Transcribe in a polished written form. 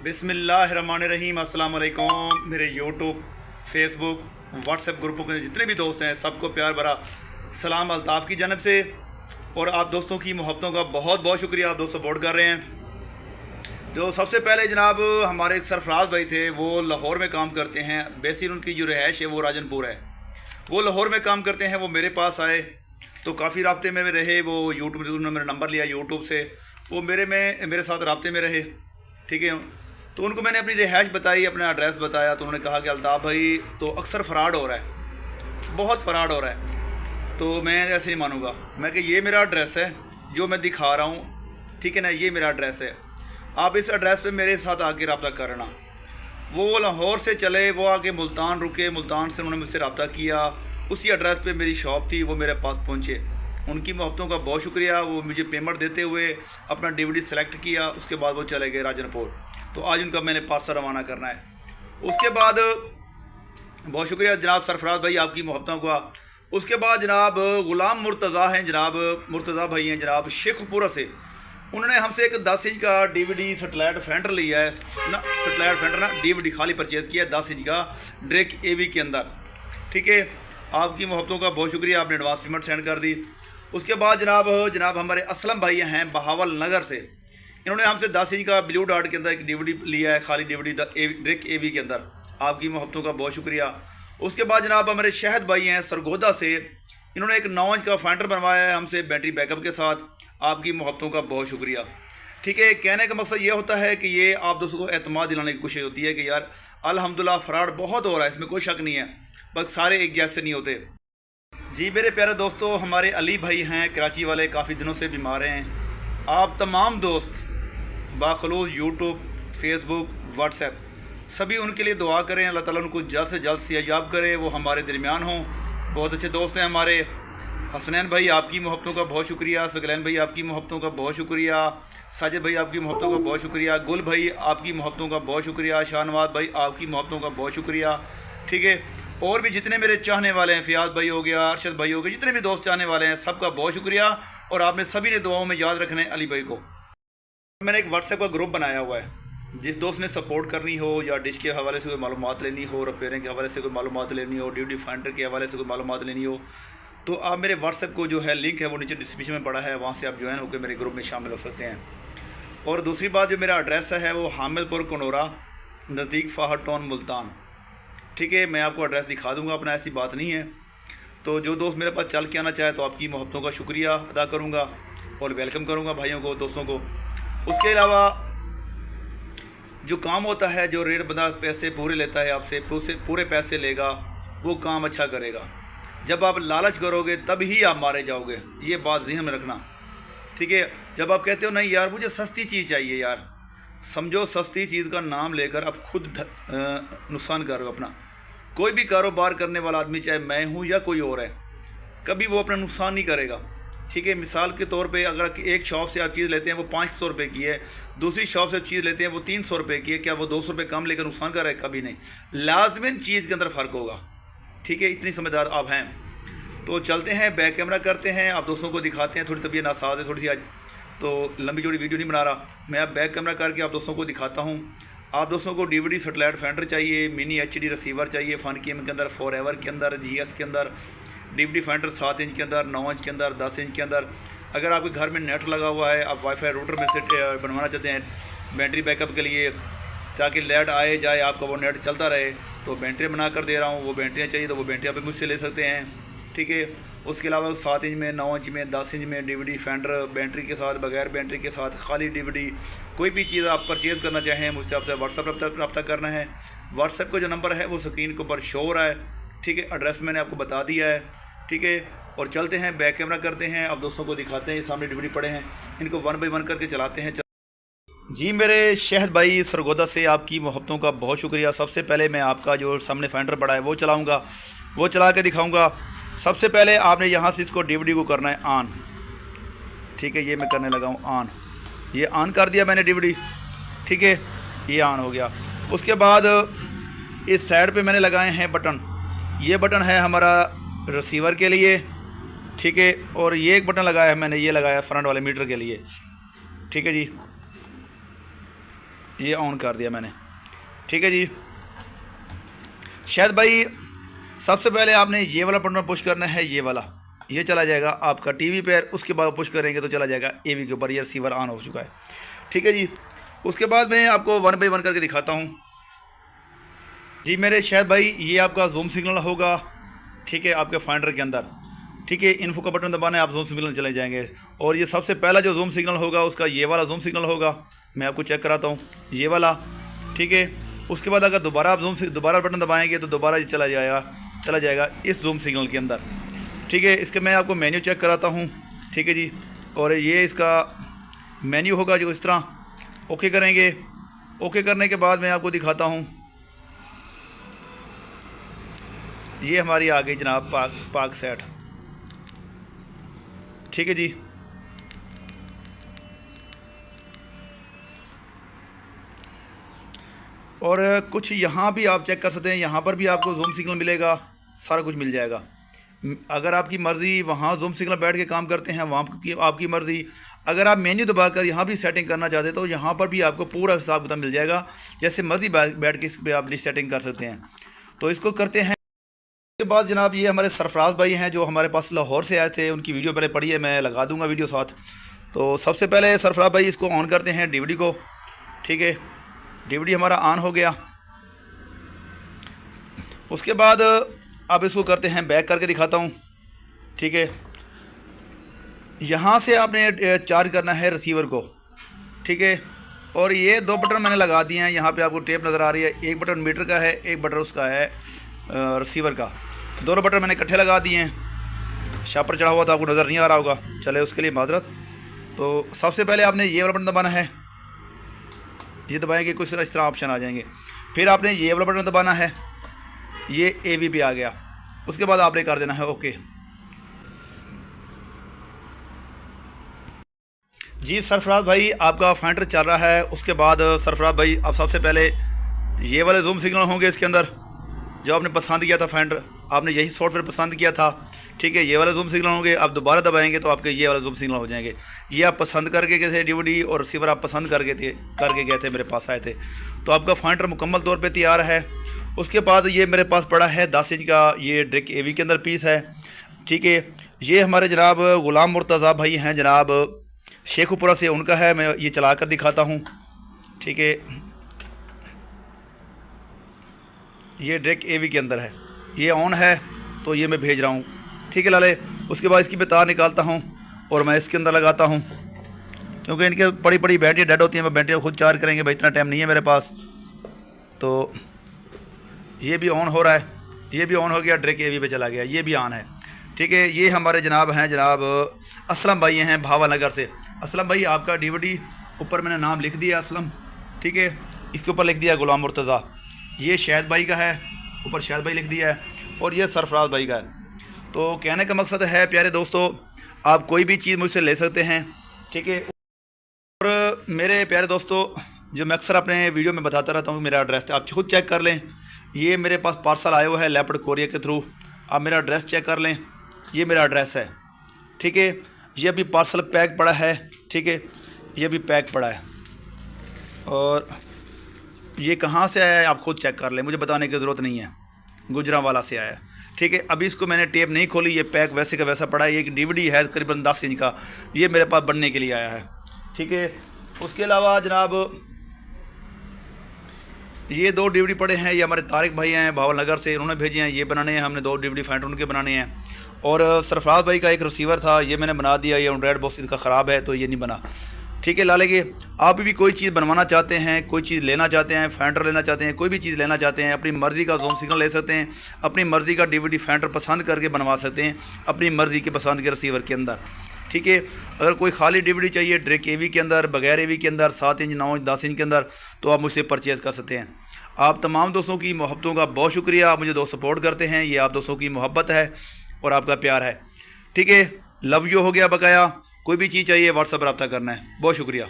बिस्मिल्लाहिर्रहमानिर्रहीम। अस्सलाम वालेकुम। मेरे यूट्यूब, फेसबुक, व्हाट्सएप ग्रुपों के जितने भी दोस्त हैं सबको प्यार भरा सलाम अल्ताफ़ की जानब से। और आप दोस्तों की मोहब्बतों का बहुत बहुत शुक्रिया, आप दोस्त सपोर्ट कर रहे हैं। जो सबसे पहले जनाब हमारे एक सरफराज भाई थे, वो लाहौर में काम करते हैं। बेसिक उनकी जो रिहाइश है वो राजनपुर है, वो लाहौर में काम करते हैं। वो मेरे पास आए तो काफ़ी राब्ते में रहे। वो यूट्यूब से उन्होंने मेरा नंबर लिया, यूट्यूब से वो मेरे साथ राब्ते में रहे। ठीक है, तो उनको मैंने अपनी रिहाइश बताई, अपना एड्रेस बताया, तो उन्होंने कहा कि अल्ताफ़ भाई तो अक्सर फ़राड हो रहा है, बहुत फ़राड हो रहा है, तो मैं ऐसे नहीं मानूंगा। मैं कि ये मेरा एड्रेस है जो मैं दिखा रहा हूँ, ठीक है ना, ये मेरा एड्रेस है, आप इस एड्रेस पे मेरे साथ आके रब्ता करना। वो लाहौर से चले, वो आके मुल्तान रुके, मुल्तान से उन्होंने मुझसे रब्ता किया। उसी एड्रेस पे मेरी शॉप थी, वो मेरे पास पहुँचे। उनकी मोहब्बतों का बहुत शुक्रिया। वो मुझे पेमेंट देते हुए अपना DVD सेलेक्ट किया, उसके बाद वो चले गए राजनपुर। तो आज उनका मैंने पार्सल रवाना करना है। उसके बाद बहुत शुक्रिया जनाब सरफराज भाई आपकी मोहब्बतों का। उसके बाद जनाब ग़ुलाम मुर्तज़ा हैं, जनाब मुर्तज़ा भाई हैं जनाब शेखपुरा से। उन्होंने हमसे एक 10 इंच का DVD सेटेलाइट फेंडर लिया है ना, सेटेलाइट फेंडर ना, DVD खाली परचेज़ किया 10 इंच का ड्रेक AV के अंदर। ठीक है, आपकी मोहब्बतों का बहुत शुक्रिया, आपने एडवांस पेमेंट सेंड कर दी। उसके बाद जनाब हमारे असलम भाई हैं बहावल नगर से। इन्होंने हमसे 10 इंच का ब्लू डॉट के अंदर एक DVD लिया है, खाली DVD ड्रेक AV के अंदर। आपकी मोहब्बतों का बहुत शुक्रिया। उसके बाद जनाब हमारे शहद भाई हैं सरगोदा से। इन्होंने एक 9 इंच का फाइंडर बनवाया है हमसे बैटरी बैकअप के साथ। आपकी मोहब्बतों का बहुत शुक्रिया। ठीक है, कहने का मकसद ये होता है कि ये आप दोस्तों को एतमाद दिलाने की कोशिश होती है कि यार अल्हम्दुलिल्लाह फ़राड बहुत हो रहा है, इसमें कोई शक नहीं है, बस सारे एक जैसे नहीं होते। जी मेरे प्यारे दोस्तों, हमारे अली भाई हैं कराची वाले, काफ़ी दिनों से बीमार हैं। आप तमाम दोस्त बाखलूस यूट्यूब, फेसबुक, व्हाट्सएप सभी उनके लिए दुआ करें, अल्लाह ताला उनको जल्द से जल्द सेहतयाब करे, वो हमारे दरमियान हों। बहुत अच्छे दोस्त हैं हमारे। हसनैन भाई आपकी मोहब्बतों का बहुत शुक्रिया, सकलैन भाई आपकी मोहब्बतों का बहुत शुक्रिया, साजिद भाई आपकी मोहब्बतों का बहुत शुक्रिया, गुल भाई आपकी मोहब्बतों का बहुत शुक्रिया, शाहनवाज भाई आपकी मोहब्बतों का बहुत शुक्रिया। ठीक है, और भी जितने मेरे चाहने वाले हैं, फ़ियाज़ भाई हो गया, अरशद भाई हो गए, जितने भी दोस्त चाहने वाले हैं सबका बहुत शुक्रिया। और आपने सभी ने दुआओं में याद रखना है अली भाई को। मैंने एक व्हाट्सएप का ग्रुप बनाया हुआ है, जिस दोस्त ने सपोर्ट करनी हो या डिश के हवाले से कोई मालूमात लेनी हो, रिपेयरिंग के हवाले से कोई मालूमात लेनी हो, DVD फाइंडर के हवाले से कोई मालूमात लेनी हो, तो आप मेरे व्हाट्सएप को जो है लिंक है वो नीचे डिस्क्रिप्शन में पड़ा है, वहाँ से आप ज्वाइन होकर मेरे ग्रुप में शामिल हो सकते हैं। और दूसरी बात, जो मेरा एड्रेस है वो हामिलपुर कनोरा, नज़दीक फाहर टाउन मुल्तान। ठीक है, मैं आपको एड्रेस दिखा दूँगा अपना, ऐसी बात नहीं है। तो जो दोस्त मेरे पास चल के आना चाहे तो आपकी मोहब्बतों का शुक्रिया अदा करूँगा और वेलकम करूँगा भाइयों को, दोस्तों को। उसके अलावा जो काम होता है, जो रेट बंदा पैसे पूरे लेता है आपसे, पूरे पैसे लेगा, वो काम अच्छा करेगा। जब आप लालच करोगे तभी आप मारे जाओगे, ये बात ज़हन में रखना। ठीक है, जब आप कहते हो नहीं यार मुझे सस्ती चीज़ चाहिए, यार समझो सस्ती चीज़ का नाम लेकर आप खुद नुकसान कर रहे हो अपना। कोई भी कारोबार करने वाला आदमी, चाहे मैं हूँ या कोई और है, कभी वो अपना नुकसान नहीं करेगा। ठीक है, मिसाल के तौर पे अगर एक शॉप से आप चीज़ लेते हैं वो 500 रुपये की है, दूसरी शॉप से चीज़ लेते हैं वो 300 रुपये की है, क्या वो 200 रुपये कम लेकर नुकसान कर रहा है? कभी नहीं। लाजमन चीज़ के अंदर फ़र्क होगा। ठीक है, इतनी समझदार आप हैं। तो चलते हैं, बैक कैमरा करते हैं, आप दोस्तों को दिखाते हैं। थोड़ी तबीयत नासाज है थोड़ी सी आज, तो लंबी चौड़ी वीडियो नहीं बना रहा मैं। अब बैक कैमरा करके आप दोस्तों को दिखाता हूँ। आप दोस्तों को DVD सेटेलाइट फेंडर चाहिए, मिनी HD रिसीवर चाहिए, फन केम के अंदर, फॉरएवर के अंदर, GS के अंदर, DVD फाइंडर 7 इंच के अंदर, 9 इंच के अंदर, 10 इंच के अंदर। अगर आपके घर में नेट लगा हुआ है, आप वाईफाई रूटर में से बनवाना चाहते हैं बैटरी बैकअप के लिए, ताकि लाइट आए जाए आपका वो नेट चलता रहे, तो बैटरी बना कर दे रहा हूँ। वो बैटरियाँ चाहिए तो वो बैटरी आप मुझसे ले सकते हैं। ठीक है, उसके अलावा 7 इंच में, 9 इंच में, 10 इंच में DVD फेंडर, बैटरी के साथ, बगैर बैटरी के साथ, खाली DVD, कोई भी चीज़ आप परचेज़ करना चाहें मुझसे आपसे व्हाट्सएप रब्ता करना है। व्हाट्सएप का जो नंबर है वो स्क्रीन के ऊपर शो हो रहा है। ठीक है, एड्रेस मैंने आपको बता दिया है। ठीक है, और चलते हैं, बैक कैमरा करते हैं, अब दोस्तों को दिखाते हैं। सामने DVD पड़े हैं, इनको 1 बाय 1 करके चलाते हैं। जी मेरे शहद भाई सरगोदा से, आपकी मोहब्बतों का बहुत शुक्रिया। सबसे पहले मैं आपका जो सामने फाइंडर पड़ा है वो चलाऊँगा, वो चला के दिखाऊँगा। सबसे पहले आपने यहाँ से इसको DVD को करना है ऑन। ठीक है, ये मैं करने लगा हूँ ऑन। ये ऑन कर दिया मैंने DVD। ठीक है, ये ऑन हो गया। उसके बाद इस साइड पे मैंने लगाए हैं बटन। ये बटन है हमारा रिसीवर के लिए। ठीक है, और ये एक बटन लगाया है मैंने, ये लगाया फ्रंट वाले मीटर के लिए। ठीक है जी, ये ऑन कर दिया मैंने, ठीक है जी। शायद भाई सबसे पहले आपने ये वाला बटन पुश करना है, ये वाला, ये चला जाएगा आपका टीवी पर। उसके बाद पुश करेंगे तो चला जाएगा एवी के ऊपर, ये रिसीवर ऑन हो चुका है, ठीक है जी। उसके बाद मैं आपको 1 बाई 1 करके दिखाता हूँ जी मेरे शायद भाई। ये आपका जूम सिग्नल होगा, ठीक है, आपके फाइंडर के अंदर, ठीक है। इन्फो का बटन दबाना है, आप जूम सिग्नल चले जाएंगे। और ये सबसे पहला जो जूम सिग्नल होगा उसका ये वाला जूम सिग्नल होगा, मैं आपको चेक कराता हूँ, ये वाला, ठीक है। उसके बाद अगर दोबारा आप दोबारा बटन दबाएंगे तो दोबारा ये चला जाएगा इस जूम सिग्नल के अंदर, ठीक है। इसके मैं आपको मेन्यू चेक कराता हूँ, ठीक है जी। और ये इसका मेन्यू होगा जो इस तरह, ओके करेंगे। ओके करने के बाद मैं आपको दिखाता हूँ, ये हमारी आ गई जनाब पाक सेट, ठीक है जी। और कुछ यहाँ भी आप चेक कर सकते हैं, यहाँ पर भी आपको जूम सिग्नल मिलेगा, सारा कुछ मिल जाएगा। अगर आपकी मर्ज़ी वहाँ जूम सिग्नल बैठ के काम करते हैं, वहाँ की आपकी मर्ज़ी। अगर आप मेन्यू दबाकर यहाँ भी सेटिंग करना चाहते हैं तो यहाँ पर भी आपको पूरा हिसाब किताब मिल जाएगा, जैसे मर्ज़ी बैठ के इस पर आप सेटिंग कर सकते हैं। तो इसको करते हैं। उसके बाद जनाब ये हमारे सरफराज भाई हैं जो हमारे पास लाहौर से आए थे, उनकी वीडियो पहले पड़ी है, मैं लगा दूंगा वीडियो साथ। तो सबसे पहले सरफराज भाई इसको ऑन करते हैं डीवीडी को, ठीक है। डीवीडी हमारा ऑन हो गया। उसके बाद अब इसको करते हैं बैक करके दिखाता हूँ, ठीक है। यहाँ से आपने चार्ज करना है रिसीवर को, ठीक है। और ये 2 बटन मैंने लगा दिए हैं, यहाँ पे आपको टेप नज़र आ रही है। एक बटन मीटर का है, एक बटन उसका है रिसीवर का। दोनों बटन मैंने इकट्ठे लगा दिए हैं। शापर चढ़ा हुआ था, आपको नज़र नहीं आ रहा होगा, चले उसके लिए माजरत। तो सबसे पहले आपने ये वाला बटन दबाना है, ये दबाएंगे कुछ इस तरह ऑप्शन आ जाएंगे। फिर आपने ये वाला बटन दबाना है, ये एवी पे आ गया। उसके बाद आपने कर देना है ओके जी। सरफराज भाई आपका फाइंडर चल रहा है। उसके बाद सरफराज भाई अब सबसे पहले ये वाले जूम सिग्नल होंगे इसके अंदर, जो आपने पसंद किया था फाइंडर, आपने यही सॉफ्टवेयर पसंद किया था, ठीक है। ये वाले जूम सिग्नल होंगे, आप दोबारा दबाएंगे तो आपके ये वाले जूम सिग्नल हो जाएंगे। ये आप पसंद करके गए थे डीवीडी और रिसीवर आप पसंद करके गए थे, मेरे पास आए थे। तो आपका फाइंडर मुकम्मल तौर पे तैयार है। उसके बाद ये मेरे पास पड़ा है 10 इंच का ये ड्रिक एवी के अंदर पीस है, ठीक है। ये हमारे जनाब ग़ुलाम मुर्तज़ा भाई हैं जनाब शेखुपुरा से, उनका है। मैं ये चला कर दिखाता हूँ, ठीक है। ये ड्रिक एवी के अंदर है, ये ऑन है, तो ये मैं भेज रहा हूँ, ठीक है लाले। उसके बाद इसकी मैं तार निकालता हूँ और मैं इसके अंदर लगाता हूँ, क्योंकि इनके बड़ी बैटरी डेड होती हैं। मैं बैटरी खुद चार्ज करेंगे भाई, इतना टाइम नहीं है मेरे पास। तो ये भी ऑन हो रहा है, ये भी ऑन हो गया, ड्रिक एवी पे चला गया, ये भी ऑन है, ठीक है। ये हमारे जनाब हैं जनाब असलम भाई हैं भावानगर से। असलम भाई आपका डीवीडी ऊपर मैंने नाम लिख दिया असलम, ठीक है। इसके ऊपर लिख दिया ग़ुलाम मुर्तज़ा। ये शाहिद भाई का है, ऊपर शाहिद भाई लिख दिया है, और ये सरफराज भाई का है। तो कहने का मकसद है प्यारे दोस्तों, आप कोई भी चीज़ मुझसे ले सकते हैं, ठीक है। और मेरे प्यारे दोस्तों, जो मैं अक्सर अपने वीडियो में बताता रहता हूँ, मेरा एड्रेस आप खुद चेक कर लें। ये मेरे पास पार्सल आया हुआ है लेपर्ड कोरियर के थ्रू, आप मेरा एड्रेस चेक कर लें, ये मेरा एड्रेस है, ठीक है। ये अभी पार्सल पैक पड़ा है, ठीक है, ये भी पैक पड़ा है। और ये कहाँ से आया है आप खुद चेक कर लें, मुझे बताने की ज़रूरत नहीं है, गुजरांवाला से आया है, ठीक है। अभी इसको मैंने टेप नहीं खोली, ये पैक वैसे का वैसा पड़ा है। ये एक डीवीडी है करीबन 10 इंच का, ये मेरे पास बनने के लिए आया है, ठीक है। उसके अलावा जनाब ये 2 डीवीडी पड़े हैं, ये हमारे तारिक भाई हैं भावनगर से, इन्होंने भेजे हैं, ये बनाने हैं हमने 2 डीवीडी फाइंडर उनके बनाने हैं। और सरफराज भाई का एक रिसीवर था, ये मैंने बना दिया, ये रेड बॉक्स इसका ख़राब है तो ये नहीं बना, ठीक है। लाले के आप भी कोई चीज़ बनवाना चाहते हैं, कोई चीज़ लेना चाहते हैं, फाइंडर लेना चाहते हैं, कोई भी चीज़ लेना चाहते हैं, अपनी मर्ज़ी का जूम सिग्नल ले सकते हैं, अपनी मर्ज़ी का डीवीडी फाइंडर पसंद करके बनवा सकते हैं अपनी मर्ज़ी के पसंद के रिसीवर के अंदर, ठीक है। अगर कोई खाली डीवीडी चाहिए ड्रिक एवी के अंदर, बगैर एवी के अंदर, 7 इंच 9 इंच 10 इंच के अंदर, तो आप मुझसे परचेज़ कर सकते हैं। आप तमाम दोस्तों की मोहब्बतों का बहुत शुक्रिया, आप मुझे दोस्त सपोर्ट करते हैं, ये आप दोस्तों की मोहब्बत है और आपका प्यार है, ठीक है। लव यू हो गया बकाया। कोई भी चीज़ चाहिए व्हाट्सएप पर रब्ता करना है। बहुत शुक्रिया।